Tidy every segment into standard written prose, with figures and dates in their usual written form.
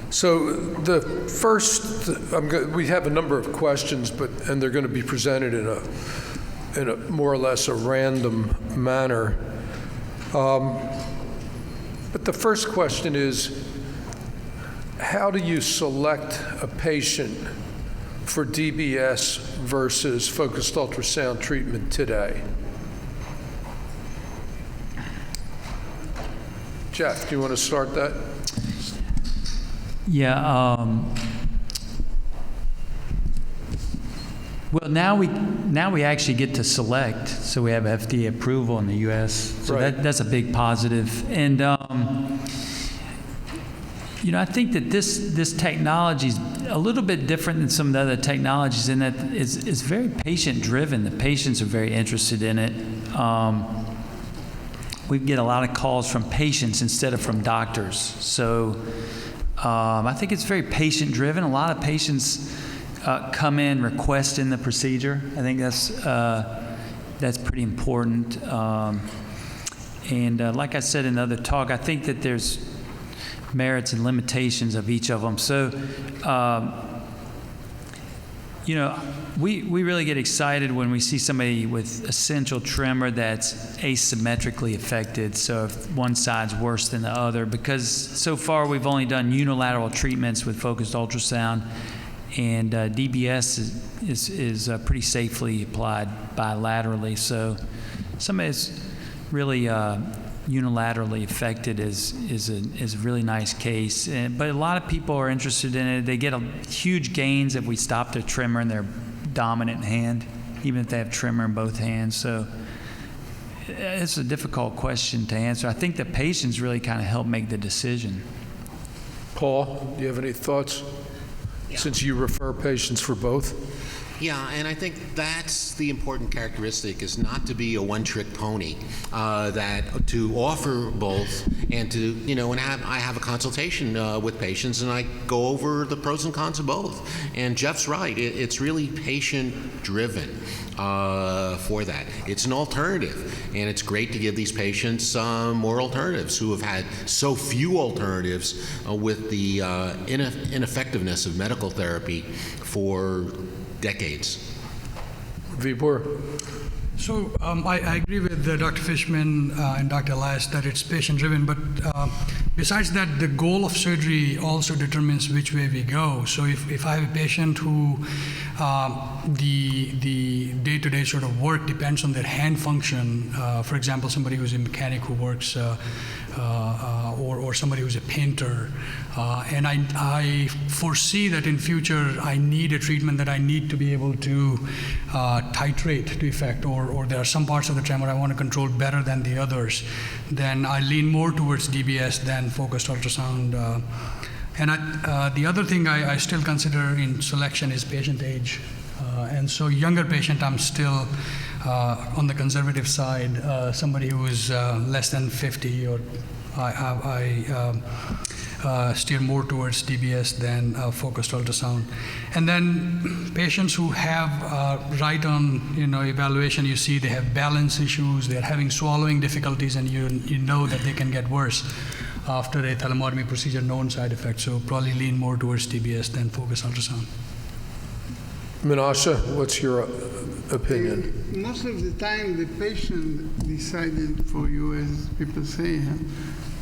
So the first, we have a number of questions, and they're going to be presented in a more or less a random manner. But the first question is, how do you select a patient for DBS versus focused ultrasound treatment today? Jeff, do you want to start that? Yeah. Well, now we actually get to select, so we have FDA approval in the U.S. So right. that's a big positive. And I think that this technology is a little bit different than some of the other technologies in that it's very patient-driven. The patients are very interested in it. We get a lot of calls from patients instead of from doctors. So I think it's very patient-driven. A lot of patients come in requesting the procedure. I think that's pretty important. And like I said in the other talk, I think that there's merits and limitations of each of them. So, we really get excited when we see somebody with essential tremor that's asymmetrically affected. So if one side's worse than the other, because so far we've only done unilateral treatments with focused ultrasound, and DBS is pretty safely applied bilaterally. So somebody that's really unilaterally affected is a really nice case. But a lot of people are interested in it. They get huge gains if we stop their tremor in their dominant hand, even if they have tremor in both hands. So it's a difficult question to answer. I think the patients really kind of help make the decision. Paul, do you have any thoughts? Yeah. Since you refer patients for both? Yeah, and I think that's the important characteristic, is not to be a one-trick pony, that to offer both, and to, and I have a consultation with patients, and I go over the pros and cons of both. And Jeff's right, it's really patient-driven for that. It's an alternative, and it's great to give these patients more alternatives who have had so few alternatives with the ineffectiveness of medical therapy for decades. Vibhor? So I agree with Dr. Fishman and Dr. Elias that it's patient-driven, but besides that, the goal of surgery also determines which way we go. So if I have a patient who the day-to-day sort of work depends on their hand function, for example, somebody who's a mechanic who works or somebody who's a painter, and I foresee that in future I need a treatment that I need to be able to titrate to effect, or there are some parts of the tremor I want to control better than the others, then I lean more towards DBS than focused ultrasound. And the other thing I still consider in selection is patient age. And so younger patient, I'm still on the conservative side, somebody who is less than 50, or I steer more towards DBS than focused ultrasound. And then patients who have right on evaluation, you see they have balance issues, they're having swallowing difficulties, and you know that they can get worse after a thalamotomy procedure, known side effects. So probably lean more towards DBS than focused ultrasound. Menashe, what's your opinion? Most of the time, the patient decided for you, as people say.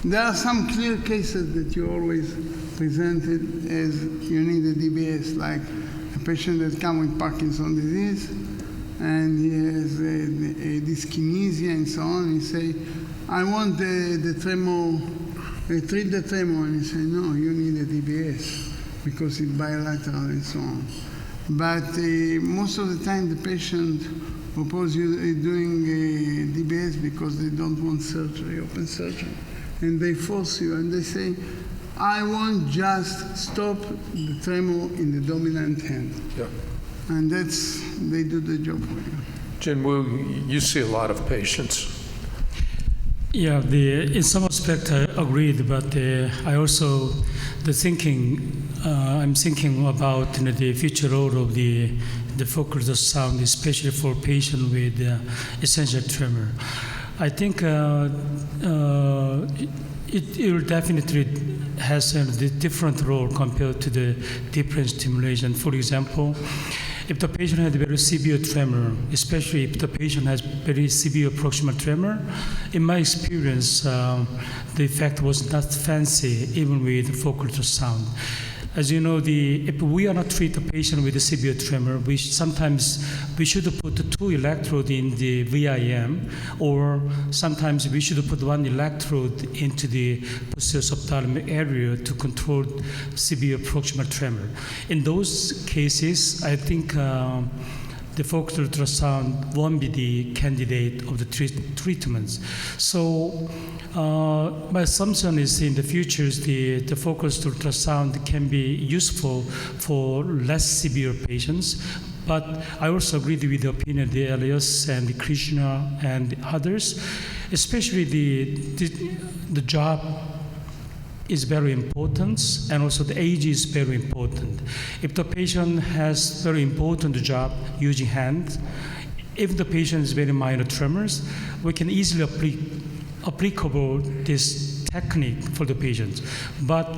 There are some clear cases that you always presented as you need a DBS, like a patient that comes with Parkinson's disease, and he has a dyskinesia and so on. He say, I want the tremor, treat the tremor, and he say, no, you need a DBS because it's bilateral and so on. But most of the time, the patient oppose you doing DBS because they don't want surgery, open surgery. And they force you, and they say, I want just stop the tremor in the dominant hand. Yeah. And they do the job for you. Jin-woo, you see a lot of patients. Yeah, in some aspect I agreed, but I also I'm thinking about the future role of the focused sound, especially for patients with essential tremor. I think it will definitely has a different role compared to the deep brain stimulation. For example, if the patient had a very severe tremor, especially if the patient has very severe proximal tremor, in my experience, the effect was not fancy, even with focal ultrasound. As you know, if we are not treat a patient with a severe tremor, sometimes we should put 2 electrodes in the VIM, or sometimes we should put 1 electrode into the posterior subthalamic area to control severe proximal tremor. In those cases, I think the focal ultrasound won't be the candidate of the treatments. So my assumption is in the future the focused ultrasound can be useful for less severe patients. But I also agree with the opinion of the Elias and the Krishna and others, especially the job is very important, and also the age is very important. If the patient has very important job using hand, if the patient is very minor tremors, we can easily applicable this technique for the patients. But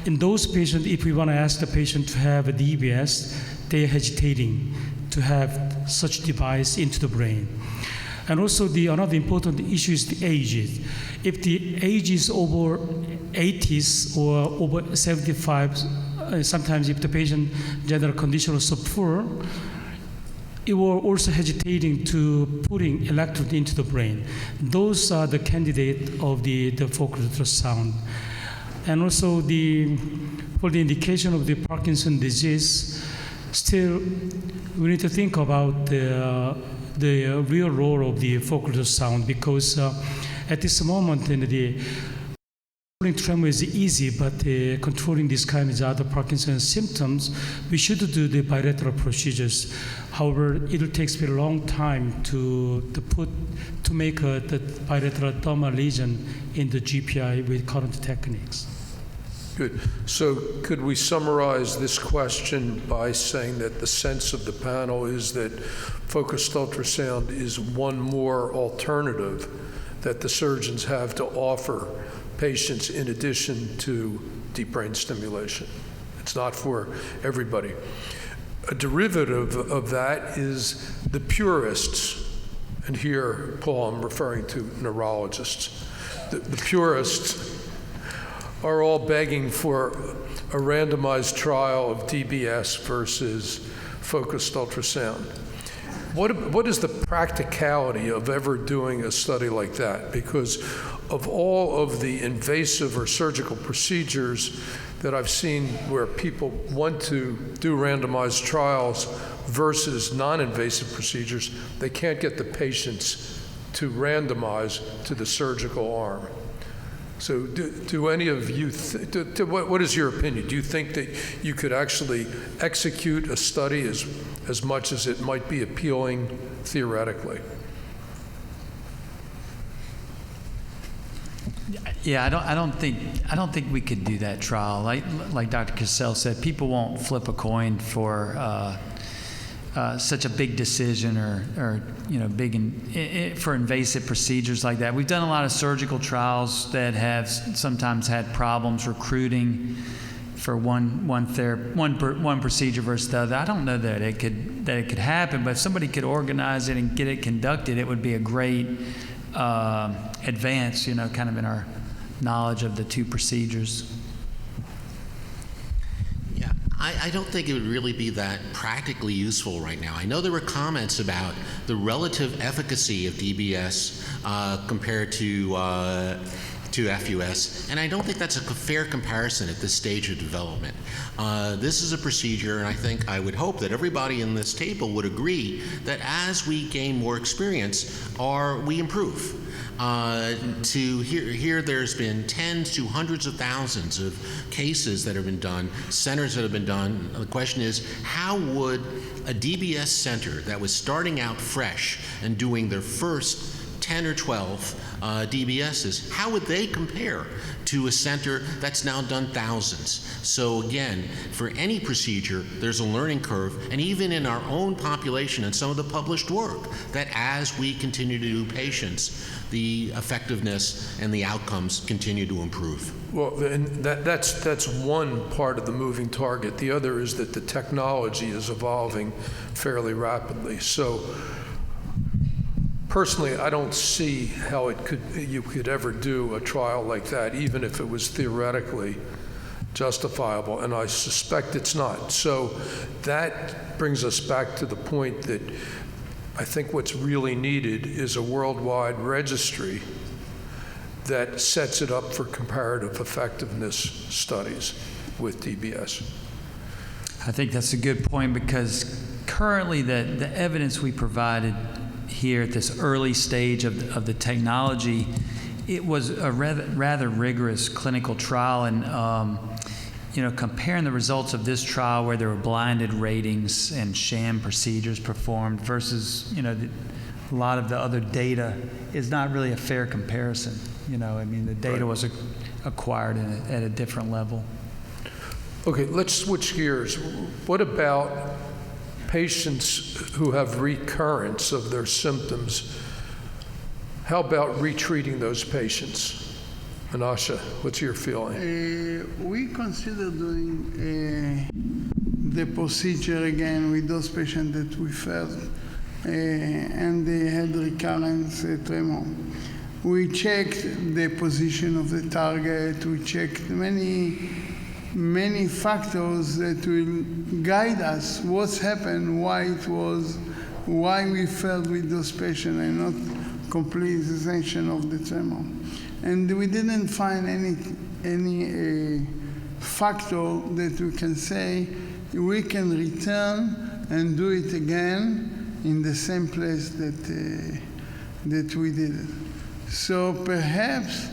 in those patients, if we want to ask the patient to have a DBS, they are hesitating to have such device into the brain. And also another important issue is the age. If the age is over 80s or over 75, sometimes if the patient general condition is so poor, it will also hesitating to putting electrode into the brain. Those are the candidate of the focal ultrasound. And also for the indication of the Parkinson's disease, still we need to think about the real role of the focal ultrasound, because at this moment the controlling tremor is easy, but controlling this kind of other Parkinson's symptoms, we should do the bilateral procedures. However, it will take a very long time to make the bilateral dermal lesion in the GPI with current techniques. Good. So could we summarize this question by saying that the sense of the panel is that focused ultrasound is one more alternative that the surgeons have to offer patients in addition to deep brain stimulation? It's not for everybody. A derivative of that is the purists, and here, Paul, I'm referring to neurologists. The purists are all begging for a randomized trial of DBS versus focused ultrasound. What is the practicality of ever doing a study like that? Because of all of the invasive or surgical procedures that I've seen where people want to do randomized trials versus non-invasive procedures, they can't get the patients to randomize to the surgical arm. So do any of you, what is your opinion? Do you think that you could actually execute a study as much as it might be appealing theoretically? Yeah, I don't think we could do that trial. Like Dr. Kassell said, people won't flip a coin for such a big decision or big for invasive procedures like that. We've done a lot of surgical trials that have sometimes had problems recruiting for one procedure versus the other. I don't know that it could happen, but if somebody could organize it and get it conducted, it would be a great advance, kind of in our knowledge of the two procedures. Yeah, I don't think it would really be that practically useful right now. I know there were comments about the relative efficacy of DBS compared to FUS, and I don't think that's a fair comparison at this stage of development. This is a procedure, and I would hope that everybody in this table would agree that as we gain more experience, we improve. Here there's been tens to hundreds of thousands of cases that have been done, centers that have been done. The question is, how would a DBS center that was starting out fresh and doing their first 10 or 12 DBSs, how would they compare to a center that's now done thousands? So again, for any procedure, there's a learning curve, and even in our own population and some of the published work, that as we continue to do patients, the effectiveness and the outcomes continue to improve. Well, and that's one part of the moving target. The other is that the technology is evolving fairly rapidly. So personally, I don't see how you could ever do a trial like that, even if it was theoretically justifiable, and I suspect it's not. So that brings us back to the point that I think what's really needed is a worldwide registry that sets it up for comparative effectiveness studies with DBS. I think that's a good point, because currently the evidence we provided here at this early stage of the technology, it was a rather rigorous clinical trial, and comparing the results of this trial where there were blinded ratings and sham procedures performed versus a lot of the other data is not really a fair comparison. The data was acquired at a different level. Okay, let's switch gears. What about patients who have recurrence of their symptoms? How about retreating those patients? Menashe, what's your feeling? We consider doing the procedure again with those patients that we felt and they had recurrence tremor. We checked the position of the target. We checked many factors that will guide us what's happened, why we felt with those patients and not complete cessation of the tremor. And we didn't find any factor that we can say we can return and do it again in the same place that we did it. So perhaps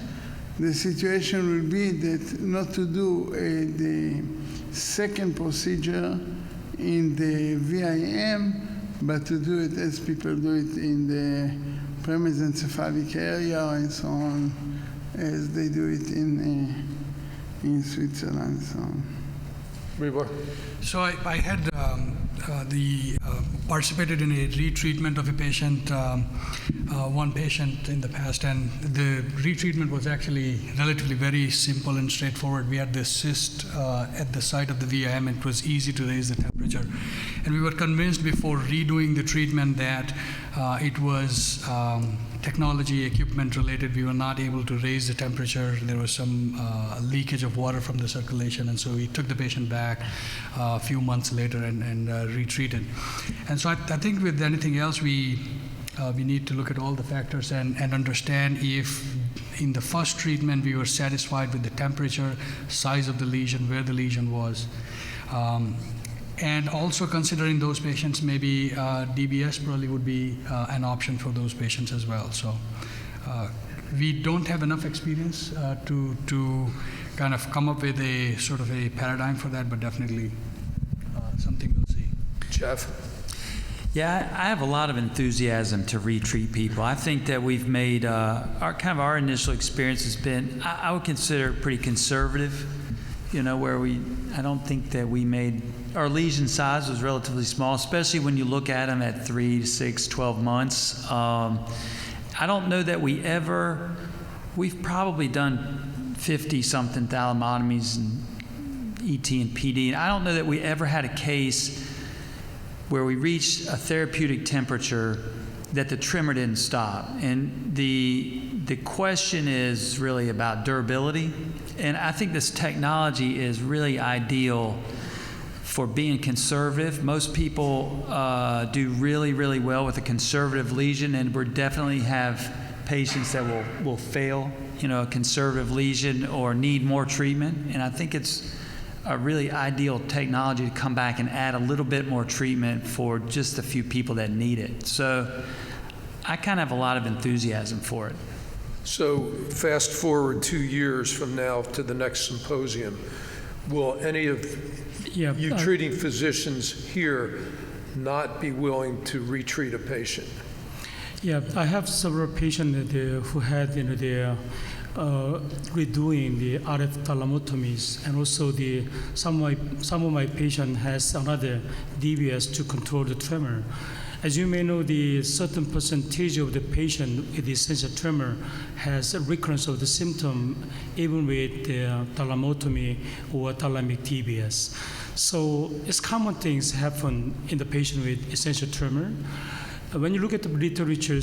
the situation will be that not to do the second procedure in the VIM, but to do it as people do it in the premesencephalic area and so on, as they do it in Switzerland and so on. Vibhor? So I had participated in a retreatment of a patient, one patient in the past, and the retreatment was actually relatively very simple and straightforward. We had this cyst at the site of the VIM, and it was easy to raise the temperature. And we were convinced before redoing the treatment that it was technology, equipment related. We were not able to raise the temperature. There was some leakage of water from the circulation, and so we took the patient back a few months later and retreated. And so I think with anything else, we need to look at all the factors and understand if in the first treatment we were satisfied with the temperature, size of the lesion, where the lesion was. And also considering those patients, maybe DBS probably would be an option for those patients as well. So we don't have enough experience to kind of come up with a sort of a paradigm for that, but definitely something we'll see. Jeff? Yeah, I have a lot of enthusiasm to retreat people. I think that we've made our initial experience has been, I would consider pretty conservative, where I don't think that we made, our lesion size was relatively small, especially when you look at them at 3 to 6, 12 months. I don't know that we've probably done 50-something thalamotomies and ET and PD, and I don't know that we ever had a case where we reached a therapeutic temperature that the tremor didn't stop. And the question is really about durability. And I think this technology is really ideal for being conservative. Most people do really, really well with a conservative lesion, and we definitely have patients that will fail, a conservative lesion or need more treatment. And I think it's a really ideal technology to come back and add a little bit more treatment for just a few people that need it. So I kind of have a lot of enthusiasm for it. So fast forward 2 years from now to the next symposium, will any of you treating physicians here not be willing to retreat a patient? Yeah, I have several patients who had their redoing the RF thalamotomies, and also some of my patients has another DBS to control the tremor. As you may know, the certain percentage of the patient with essential tremor has a recurrence of the symptom even with thalamotomy or thalamic DBS. So it's common things happen in the patient with essential tremor. When you look at the literature,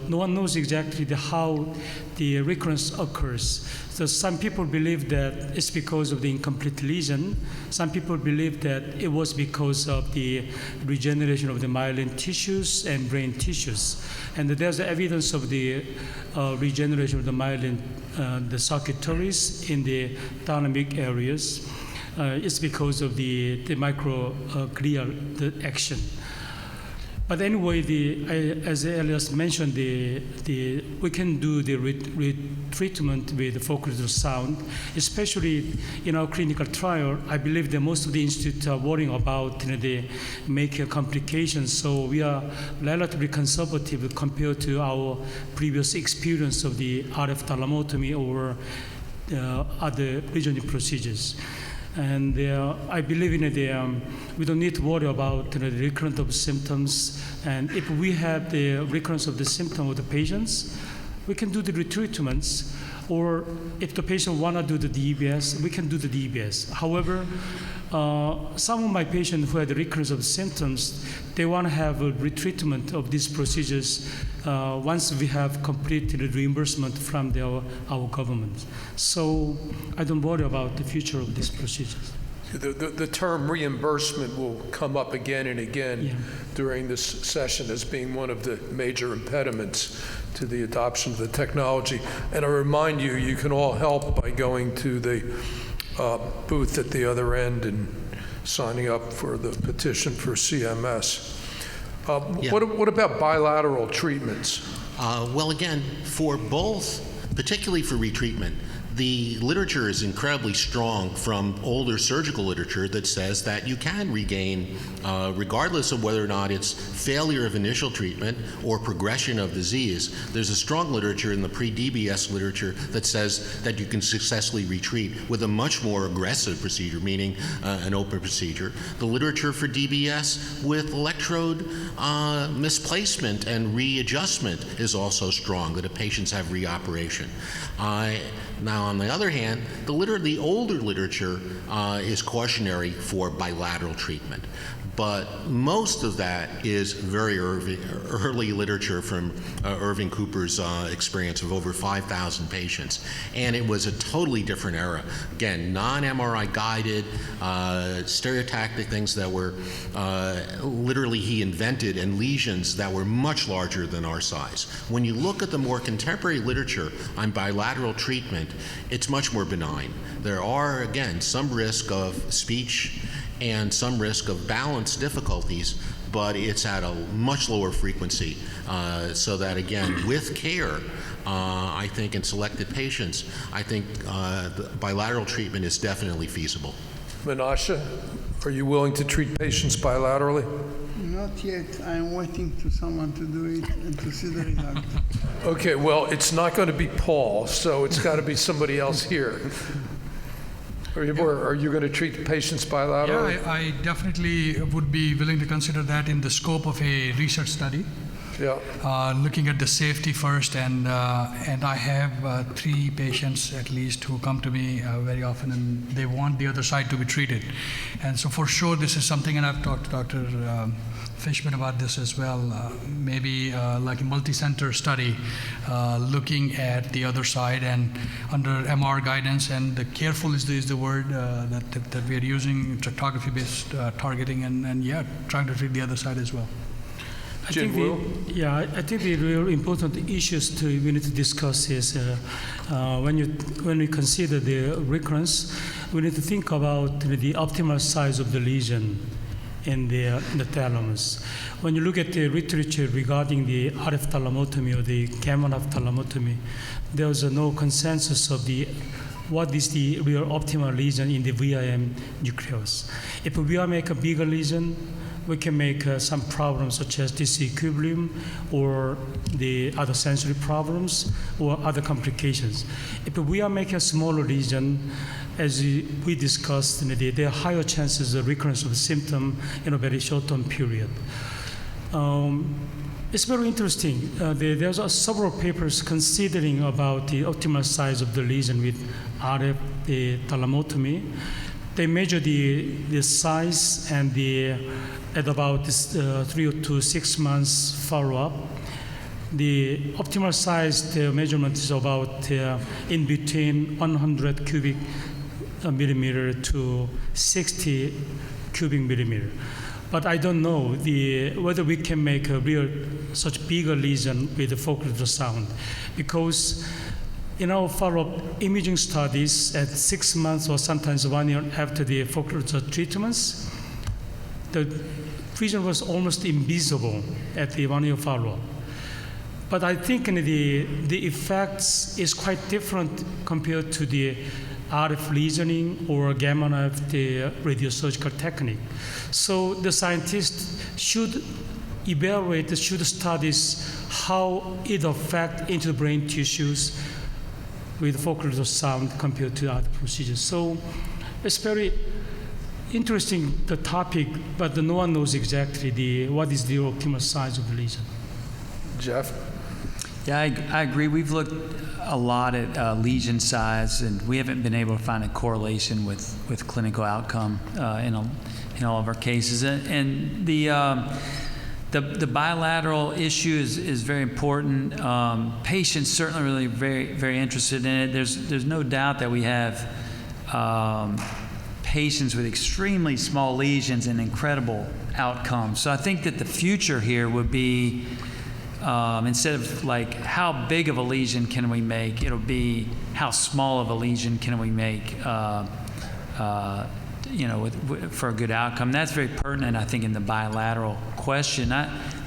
no one knows exactly how the recurrence occurs. So some people believe that it's because of the incomplete lesion. Some people believe that it was because of the regeneration of the myelin tissues and brain tissues. And there's evidence of the regeneration of the myelin, the circuitories in the thalamic areas. It's because of the microglial action. But anyway, as Elias mentioned, we can do the treatment with the focused ultrasound, especially in our clinical trial. I believe that most of the institutes are worrying about the major complications, so we are relatively conservative compared to our previous experience of the RF thalamotomy or other regional procedures. And I believe we don't need to worry about the recurrence of symptoms. And if we have the recurrence of the symptom of the patients, we can do the retreatments. Or if the patient want to do the DBS, we can do the DBS. However, some of my patients who had the recurrence of symptoms, they want to have a retreatment of these procedures once we have completed the reimbursement from our government. So I don't worry about the future of these procedures. The term reimbursement will come up again and again during this session as being one of the major impediments to the adoption of the technology. And I remind you, you can all help by going to the booth at the other end and signing up for the petition for CMS. What about bilateral treatments? Well, again, for both, particularly for retreatment, the literature is incredibly strong from older surgical literature that says that you can regain, regardless of whether or not it's failure of initial treatment or progression of disease. There's a strong literature in the pre-DBS literature that says that you can successfully retreat with a much more aggressive procedure, meaning an open procedure. The literature for DBS with electrode misplacement and readjustment is also strong, that the patients have reoperation. Now, on the other hand, the older literature is cautionary for bilateral treatment. But most of that is very early literature from Irving Cooper's experience of over 5,000 patients. And it was a totally different era. Again, non-MRI guided, stereotactic things that were literally he invented, and lesions that were much larger than our size. When you look at the more contemporary literature on bilateral treatment, it's much more benign. There are, again, some risk of speech and some risk of balance difficulties, but it's at a much lower frequency, so that, again, with care, I think in selected patients, I think the bilateral treatment is definitely feasible. Menashe, are you willing to treat patients bilaterally? Not yet. I'm waiting for someone to do it and to see the result. Okay, well, it's not going to be Paul, so it's got to be somebody else here. Are you going to treat patients bilaterally? Yeah, I definitely would be willing to consider that in the scope of a research study. Yeah. Looking at the safety first, and I have 3 patients at least who come to me very often, and they want the other side to be treated. And so for sure this is something, and I've talked to Dr. Fishman about this as well, maybe like a multi-center study looking at the other side and under MR guidance, and the careful is the word that we are using, tractography-based targeting, and trying to treat the other side as well. I think the real important issues we need to discuss is when we consider the recurrence, we need to think about the optimal size of the lesion in the thalamus. When you look at the literature regarding the RF thalamotomy or the gamma RF thalamotomy, there is no consensus of what is the real optimal lesion in the VIM nucleus. If we make a bigger lesion, we can make some problems such as disequilibrium or the other sensory problems or other complications. If we are making a smaller lesion, as we discussed, there are higher chances of recurrence of the symptom in a very short-term period. It's very interesting. There's several papers considering about the optimal size of the lesion with RF thalamotomy. They measure the size and at about 3 to 6 months follow-up. The optimal size measurement is about in between 100 cubic millimeter to 60 cubic millimeter. But I don't know whether we can make a real such bigger lesion with the focal ultrasound, because in our follow-up imaging studies at 6 months or sometimes 1 year after the focal ultrasound treatments, the lesion was almost invisible at the 1 year follow-up. But I think the effects is quite different compared to the RF lesioning or gamma knife, the radiosurgical technique. So the scientists should evaluate, should study how it affects into the brain tissues with focal ultrasound compared to other procedures. So it's very interesting, the topic, but no one knows exactly what is the optimal size of the lesion. Jeff? Yeah, I agree. We've looked a lot at lesion size, and we haven't been able to find a correlation with clinical outcome in all of our cases. And the bilateral issue is very important. Patients certainly really very, very interested in it. There's no doubt that we have patients with extremely small lesions and incredible outcomes. So I think that the future here would be, instead of like how big of a lesion can we make, it'll be how small of a lesion can we make, for a good outcome. That's very pertinent, I think, in the bilateral question.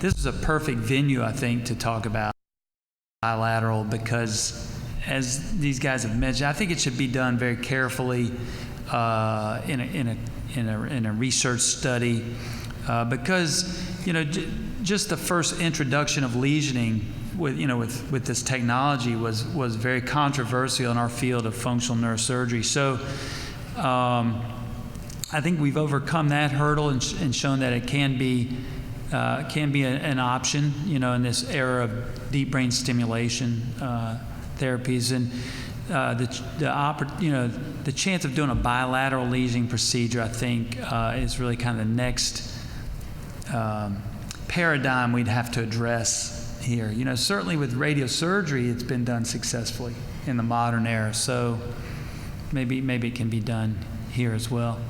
This is a perfect venue, I think, to talk about bilateral, because as these guys have mentioned, I think it should be done very carefully in a research study, because just the first introduction of lesioning with this technology was very controversial in our field of functional neurosurgery. So I think we've overcome that hurdle and shown that it can be an option, in this era of deep brain stimulation therapies, and the chance of doing a bilateral lesioning procedure, I think, is really kind of the next paradigm we'd have to address here. Certainly with radiosurgery, it's been done successfully in the modern era, so maybe it can be done here as well.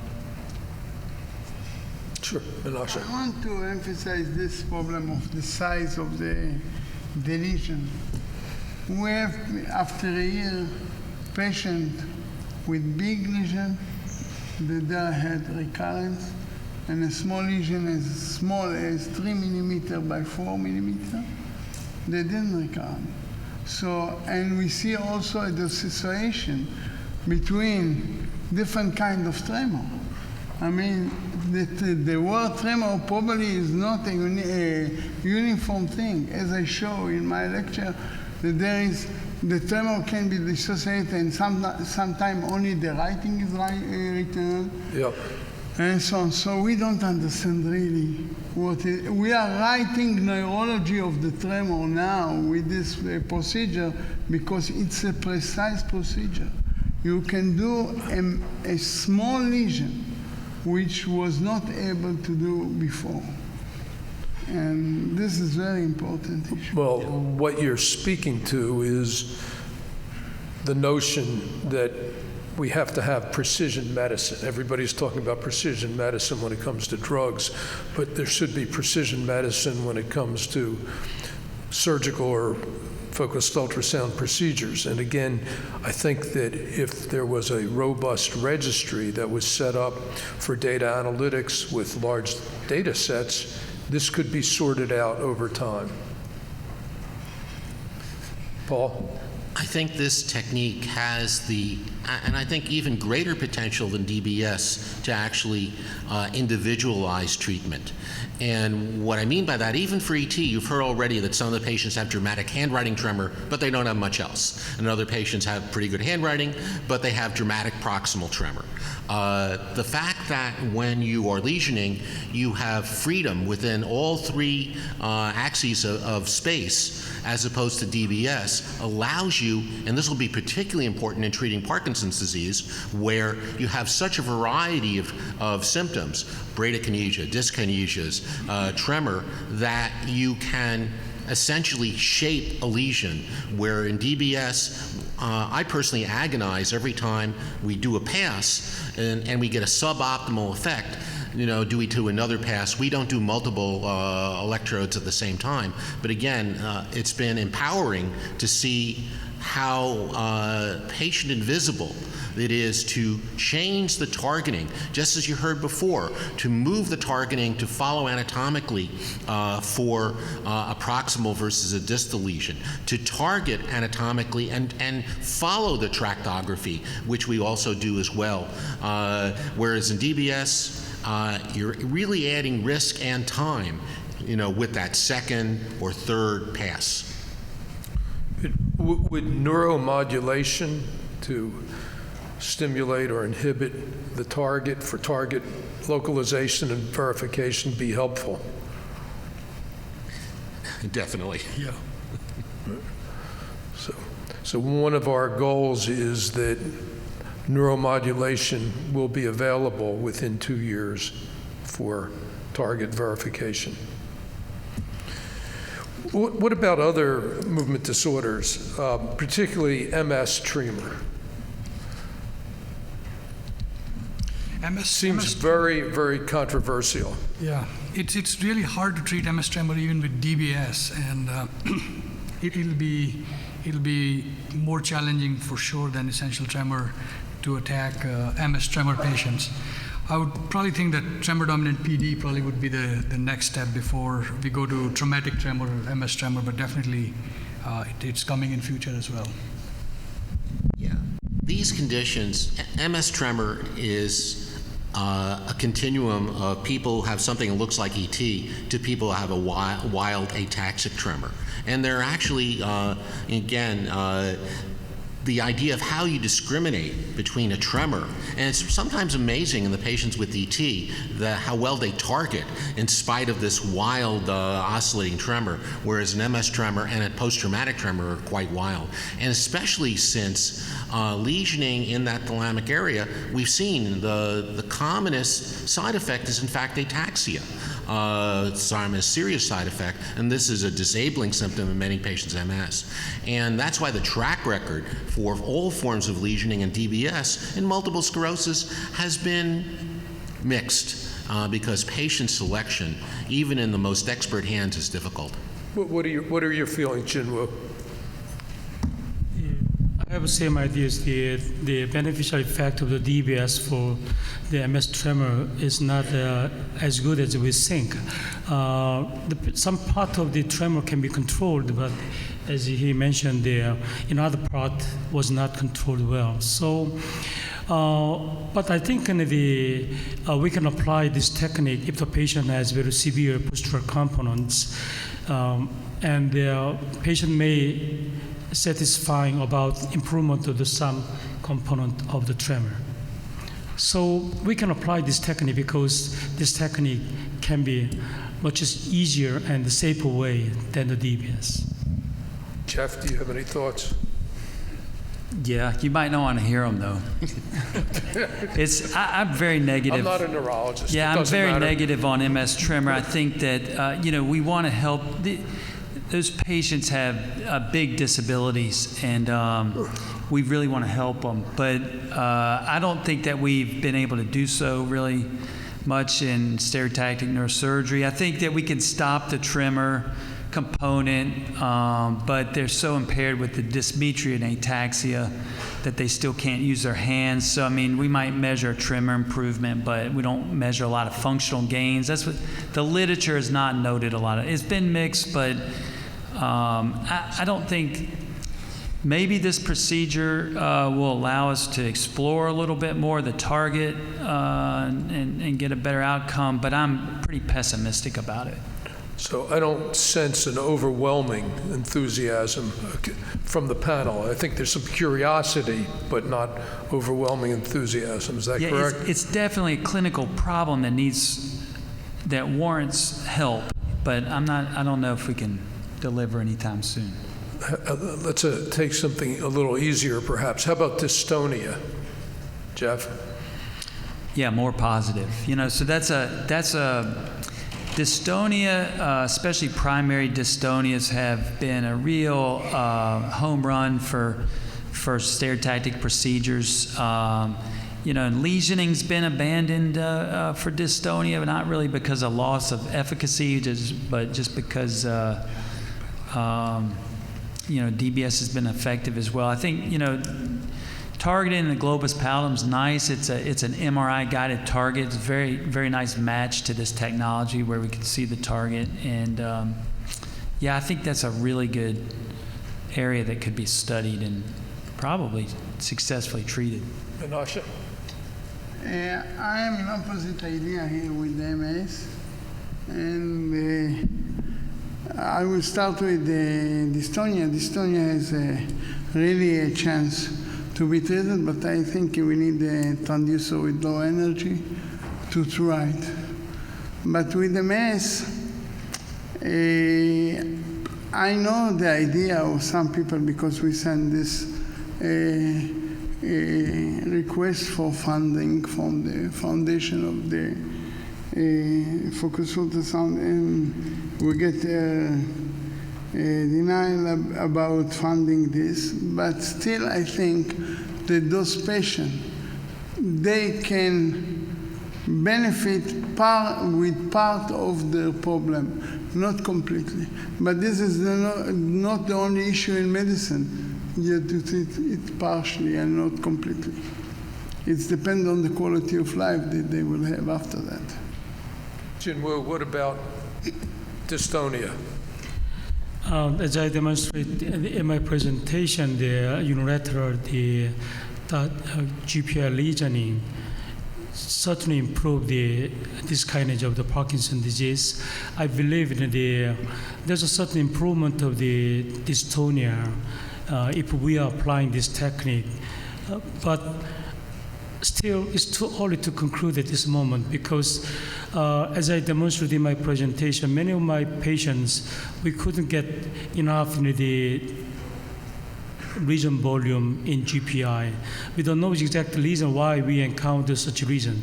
Sure, Menashe. I want to emphasize this problem of the size of the lesion. We have, after a year, patient with big lesion that had recurrence, and a small lesion as small as 3 millimeter by 4 millimeter, they didn't recur. So, and we see also a dissociation between different kind of tremor. I mean, the word tremor probably is not a uniform thing. As I show in my lecture, that the tremor can be dissociated, and sometimes only the writing is written. Yep. And so on. So we don't understand really what it is. We are writing neurology of the tremor now with this procedure because it's a precise procedure. You can do a small lesion which was not able to do before. And this is very important issue. Well, what you're speaking to is the notion that we have to have precision medicine. Everybody's talking about precision medicine when it comes to drugs, but there should be precision medicine when it comes to surgical or focused ultrasound procedures. And again, I think that if there was a robust registry that was set up for data analytics with large data sets, this could be sorted out over time. Paul? I think this technique has and I think even greater potential than DBS to actually individualize treatment. And what I mean by that, even for ET, you've heard already that some of the patients have dramatic handwriting tremor, but they don't have much else. And other patients have pretty good handwriting, but they have dramatic proximal tremor. The fact that when you are lesioning, you have freedom within all three axes of space, as opposed to DBS, allows you, and this will be particularly important in treating Parkinson's disease, where you have such a variety of symptoms, bradykinesia, dyskinesias, tremor, that you can essentially shape a lesion, where in DBS, I personally agonize every time we do a pass and we get a suboptimal effect. Do we do another pass? We don't do multiple electrodes at the same time. But again, it's been empowering to see how patient invisible it is to change the targeting, just as you heard before, to move the targeting to follow anatomically for a proximal versus a distal lesion, to target anatomically and follow the tractography, which we also do as well. Whereas in DBS, you're really adding risk and time, with that second or third pass. Would neuromodulation to stimulate or inhibit the target for target localization and verification be helpful? Definitely. Yeah. So one of our goals is that neuromodulation will be available within 2 years for target verification. What about other movement disorders, particularly MS tremor? MS Seems very, very controversial. Yeah, it's really hard to treat MS tremor even with DBS, and it'll be more challenging for sure than essential tremor to attack MS tremor patients. I would probably think that tremor-dominant PD probably would be the next step before we go to traumatic tremor or MS tremor, but definitely it's coming in future as well. Yeah. These conditions, MS tremor is a continuum of people who have something that looks like ET to people who have a wild ataxic tremor. And they're actually, the idea of how you discriminate between a tremor, and it's sometimes amazing in the patients with ET how well they target in spite of this wild oscillating tremor, whereas an MS tremor and a post-traumatic tremor are quite wild. And especially since lesioning in that thalamic area, we've seen the commonest side effect is in fact ataxia. It's a serious side effect, and this is a disabling symptom in many patients with MS. And that's why the track record for all forms of lesioning and DBS in multiple sclerosis has been mixed, because patient selection, even in the most expert hands, is difficult. What are your feelings, Jin-woo? I have the same ideas. The beneficial effect of the DBS for the MS tremor is not as good as we think. Some part of the tremor can be controlled, but as he mentioned, in other part was not controlled well. So, but I think we can apply this technique if the patient has very severe postural components, and the patient may satisfying about improvement of some component of the tremor. So we can apply this technique because this technique can be much easier and safer way than the DBS. Jeff, do you have any thoughts? Yeah, you might not want to hear them though. I'm very negative. I'm not a neurologist. Yeah, It I'm doesn't very matter. negative on MS tremor. I think that we want to help. Those patients have big disabilities, and we really want to help them. But I don't think that we've been able to do so really much in stereotactic neurosurgery. I think that we can stop the tremor component, but they're so impaired with the dysmetria and ataxia that they still can't use their hands. So, I mean, we might measure tremor improvement, but we don't measure a lot of functional gains. That's what the literature has not noted a lot of. It's been mixed, but I don't think maybe this procedure will allow us to explore a little bit more the target and get a better outcome, but I'm pretty pessimistic about it. So I don't sense an overwhelming enthusiasm from the panel. I think there's some curiosity, but not overwhelming enthusiasm. Is that correct? It's definitely a clinical problem that warrants help, but I don't know if we can deliver anytime soon. Let's take something a little easier, perhaps. How about dystonia, Jeff? Yeah, more positive. So that's a dystonia, especially primary dystonias, have been a real home run for stereotactic procedures. And lesioning's been abandoned for dystonia, but not really because of loss of efficacy, but just because DBS has been effective as well. I think targeting the globus pallidum is nice. It's an MRI guided target. It's a very, very nice match to this technology where we can see the target. And I think that's a really good area that could be studied and probably successfully treated. Menashe? I am in opposite idea here with the MS, and I will start with the dystonia. Dystonia has really a chance to be treated, but I think we need a transducer with low energy to try it. But with the MS, I know the idea of some people because we send this request for funding from the foundation of the Focus Ultrasound, and we get denial about funding this, but still I think that those patients, they can benefit with part of their problem, not completely. But this is not the only issue in medicine. You have to treat it partially and not completely. It depends on the quality of life that they will have after that. Jin-woo, what about dystonia? As I demonstrated in my presentation, the unilateral, the GPI lesioning certainly improved this kind of the Parkinson's disease. I believe there's a certain improvement of the dystonia if we are applying this technique. But still, it's too early to conclude at this moment because, as I demonstrated in my presentation, many of my patients, we couldn't get enough in the region volume in GPI. We don't know the exact reason why we encounter such a reason.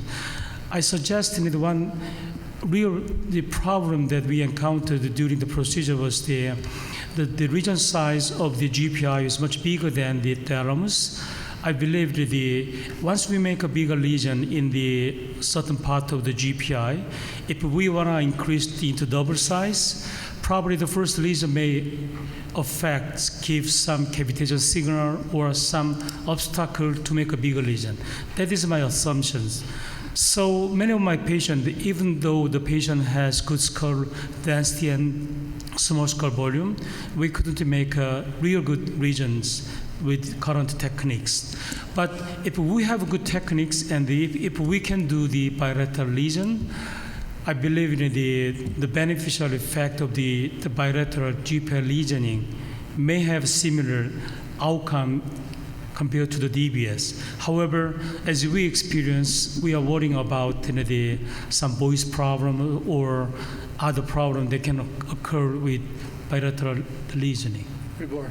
I suggested the problem that we encountered during the procedure was the region size of the GPI is much bigger than the thalamus. I believe that once we make a bigger lesion in the certain part of the GPI, if we want to increase into double size, probably the first lesion may give some cavitation signal or some obstacle to make a bigger lesion. That is my assumptions. So many of my patients, even though the patient has good skull density and small skull volume, we couldn't make real good regions with current techniques. But if we have good techniques and if we can do the bilateral lesion, I believe in the beneficial effect of the bilateral GPI lesioning may have similar outcome compared to the DBS. However, as we experience, we are worrying about some voice problem or other problem that can occur with bilateral lesioning. Vibhor?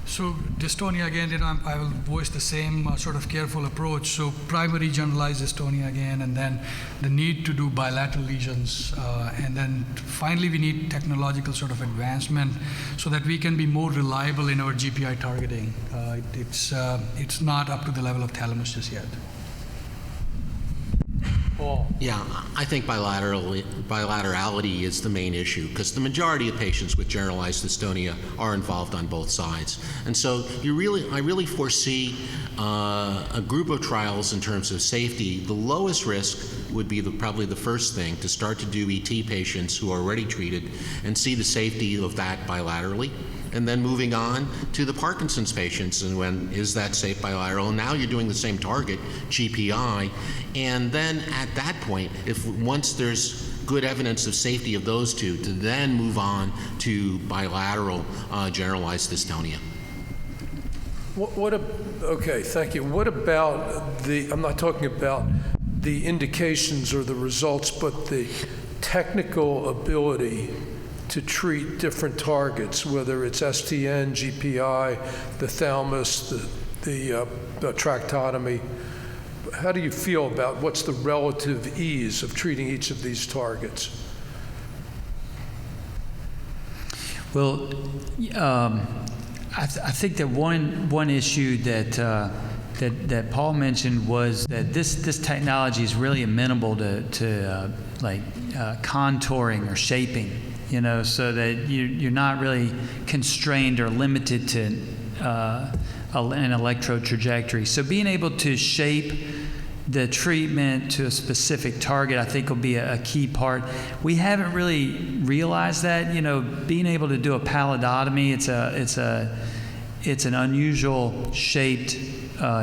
So dystonia, again, I will voice the same sort of careful approach. So primary generalized dystonia again, and then the need to do bilateral lesions. And then finally, we need technological sort of advancement so that we can be more reliable in our GPI targeting. It's not up to the level of thalamus just yet. Yeah, I think bilaterality is the main issue because the majority of patients with generalized dystonia are involved on both sides. And so I really foresee a group of trials in terms of safety. The lowest risk would be probably the first thing, to start to do ET patients who are already treated and see the safety of that bilaterally. And then moving on to the Parkinson's patients, and when is that safe bilateral? And now you're doing the same target, GPI, and then at that point, once there's good evidence of safety of those two, to then move on to bilateral generalized dystonia. Okay, thank you. What about I'm not talking about the indications or the results, but the technical ability to treat different targets, whether it's STN, GPI, the thalamus, the tractotomy. How do you feel about what's the relative ease of treating each of these targets? Well, I think that one issue that Paul mentioned was that this technology is really amenable to contouring or shaping, so that you're not really constrained or limited to an electrode trajectory. So being able to shape the treatment to a specific target, I think, will be a key part. We haven't really realized that, being able to do a pallidotomy, it's an unusual shaped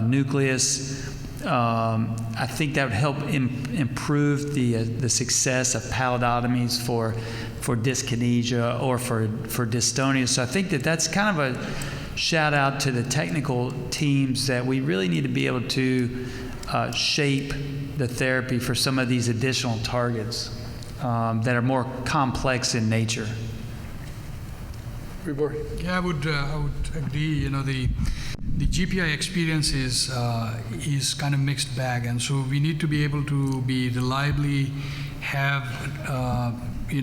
nucleus. I think that would help improve the success of pallidotomies for dyskinesia or for dystonia. So I think that's kind of a shout out to the technical teams, that we really need to be able to shape the therapy for some of these additional targets that are more complex in nature. Vibhor? Yeah, I would agree. The GPI experience is kind of mixed bag, and so we need to be able to be reliably have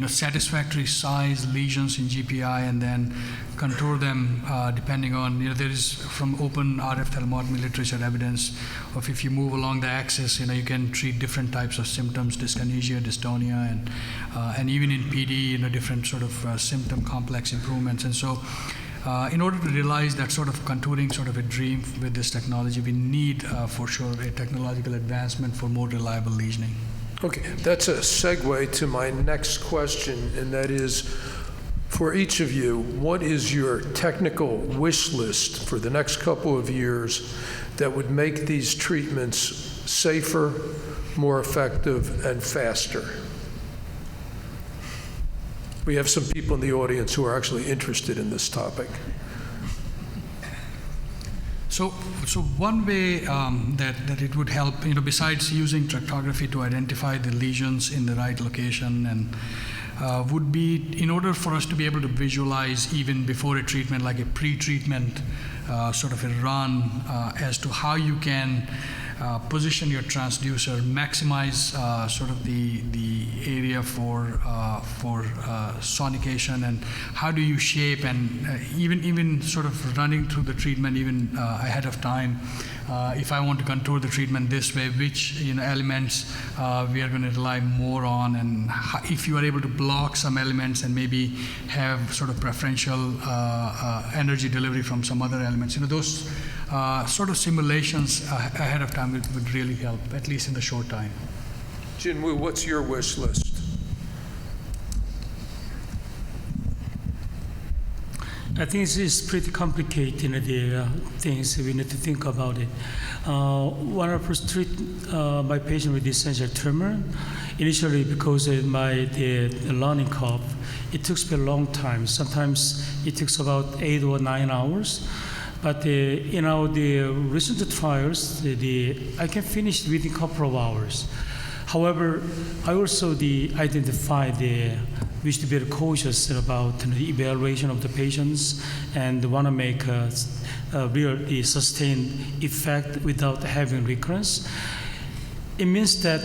satisfactory size lesions in GPI, and then contour them depending on, there is from open RF thalmotomy literature evidence of if you move along the axis, you can treat different types of symptoms, dyskinesia, dystonia, and even in PD, different sort of symptom complex improvements. And so in order to realize that sort of contouring sort of a dream with this technology, we need for sure a technological advancement for more reliable lesioning. Okay, that's a segue to my next question, and that is, for each of you, what is your technical wish list for the next couple of years that would make these treatments safer, more effective, and faster? We have some people in the audience who are actually interested in this topic. So one way that it would help, besides using tractography to identify the lesions in the right location, and would be, in order for us to be able to visualize even before a treatment, like a pre-treatment sort of a run, as to how you can position your transducer, maximize sort of the area for sonication, and how do you shape, and even sort of running through the treatment even ahead of time. If I want to contour the treatment this way, which elements we are going to rely more on, and if you are able to block some elements and maybe have sort of preferential energy delivery from some other elements, those sort of simulations ahead of time would really help, at least in the short time. Jin-woo, what's your wish list? I think it's pretty complicated, the things we need to think about it. When I first treat my patient with essential tremor, initially because of the learning curve, it took me a long time. Sometimes it takes about 8 or 9 hours. But the recent trials, I can finish within a couple of hours. However, I also identify we should be very cautious about the evaluation of the patients and want to make a really sustained effect without having recurrence. It means that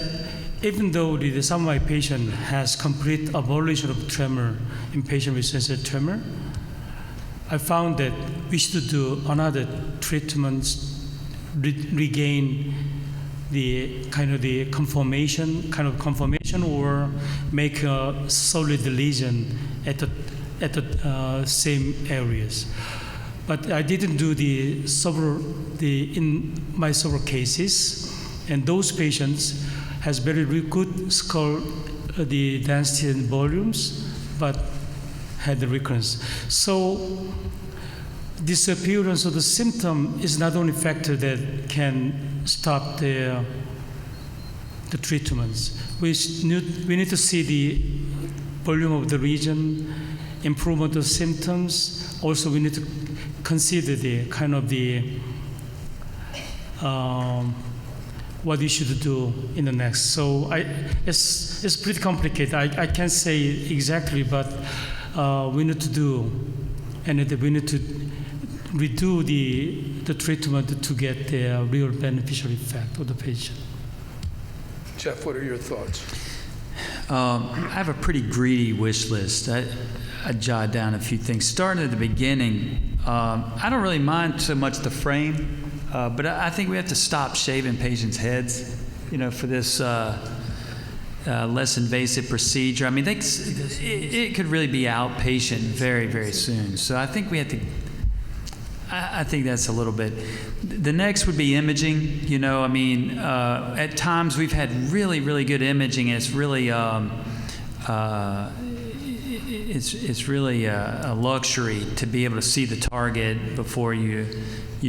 even though some of my patient has complete abolition of tremor in patient with sensitive tremor, I found that we should do another treatment, regain the conformation, or make a solid lesion at the same areas. But I didn't do in my several cases, and those patients has very good skull, the density and volumes, but had the recurrence. So disappearance of the symptom is not only factor that can stop the treatments. We need to see the volume of the region, improvement of symptoms. Also, we need to consider the kind of the what you should do in the next. So it's pretty complicated. I can't say exactly, but we need to do, and we need to redo the treatment to get the real beneficial effect of the patient. Jeff, what are your thoughts? I have a pretty greedy wish list. I jot down a few things. Starting at the beginning, I don't really mind so much the frame, but I think we have to stop shaving patients' heads, for this less invasive procedure. I mean, it could really be outpatient very, very soon. So I think we have to. I think that's a little bit. The next would be imaging. At times we've had really, really good imaging, and it's really, it's really a luxury to be able to see the target before you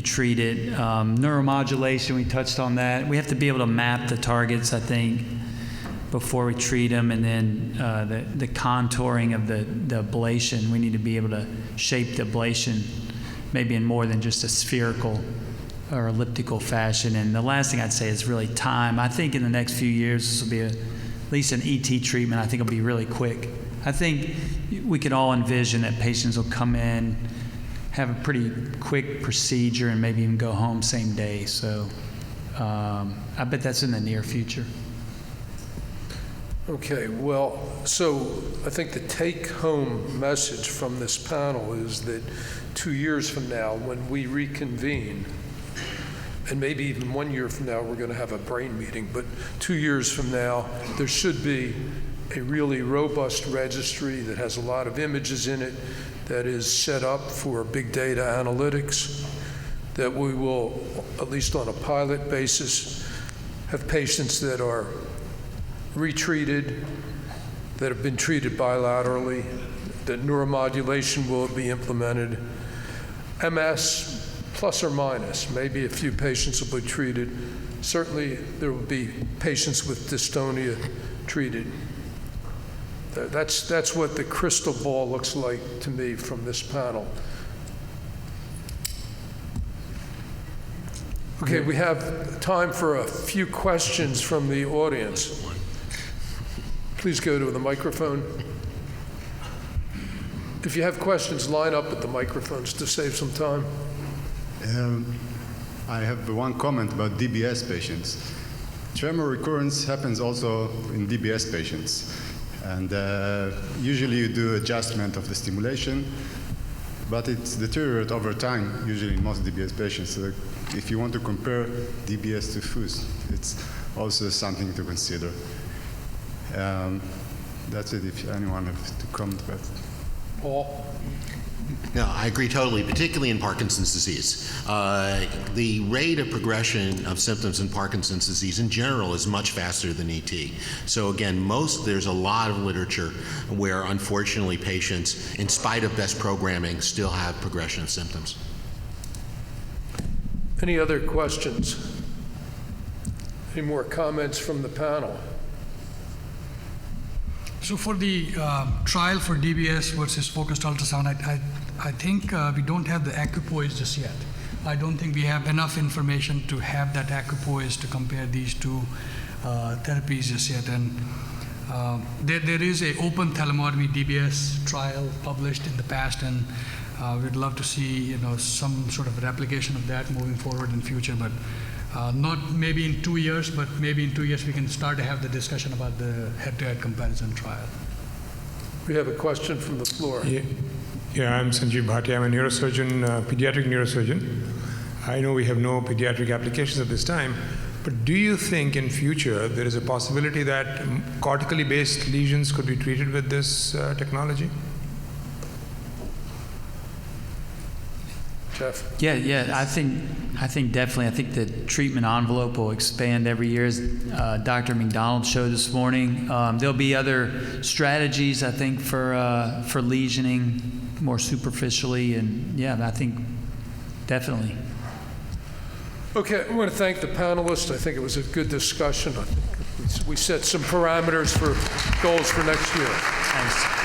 treat it. Neuromodulation, we touched on that. We have to be able to map the targets, I think, before we treat them, and then the contouring of the ablation. We need to be able to shape the ablation maybe in more than just a spherical or elliptical fashion. And the last thing I'd say is really time. I think in the next few years, this will be at least an ET treatment. I think it'll be really quick. I think we could all envision that patients will come in, have a pretty quick procedure, and maybe even go home same day. So I bet that's in the near future. Okay, well, so I think the take-home message from this panel is that 2 years from now, when we reconvene, and maybe even 1 year from now, we're going to have a brain meeting, but 2 years from now, there should be a really robust registry that has a lot of images in it, that is set up for big data analytics, that we will, at least on a pilot basis, have patients that are retreated, that have been treated bilaterally, that neuromodulation will be implemented. MS, plus or minus, maybe a few patients will be treated. Certainly there will be patients with dystonia treated. That's what the crystal ball looks like to me from this panel. Okay, we have time for a few questions from the audience. Please go to the microphone. If you have questions, line up at the microphones to save some time. I have one comment about DBS patients. Tremor recurrence happens also in DBS patients. And usually you do adjustment of the stimulation, but it's deteriorates over time, usually in most DBS patients. So if you want to compare DBS to FUS, it's also something to consider. That's it, if anyone has to comment about it. Paul? No, I agree totally, particularly in Parkinson's disease. The rate of progression of symptoms in Parkinson's disease in general is much faster than ET. So again, there's a lot of literature where unfortunately patients, in spite of best programming, still have progression of symptoms. Any other questions? Any more comments from the panel? So for the trial for DBS versus focused ultrasound, I think we don't have the equipoise just yet. I don't think we have enough information to have that equipoise to compare these two therapies just yet. And there is an open thalamidotomy DBS trial published in the past, and we'd love to see some sort of replication of that moving forward in future. But not maybe in 2 years, but maybe in 2 years we can start to have the discussion about the head-to-head comparison trial. We have a question from the floor. Yeah, I'm Sanjeev Bhatia. I'm a neurosurgeon, pediatric neurosurgeon. I know we have no pediatric applications at this time, but do you think in future there is a possibility that cortically based lesions could be treated with this technology? Jeff? Yeah. I think definitely. I think the treatment envelope will expand every year, as Dr. McDonald showed this morning. There'll be other strategies, I think, for lesioning more superficially, and yeah, I think definitely. Okay, I want to thank the panelists. I think it was a good discussion. I think we set some parameters for goals for next year. Thanks.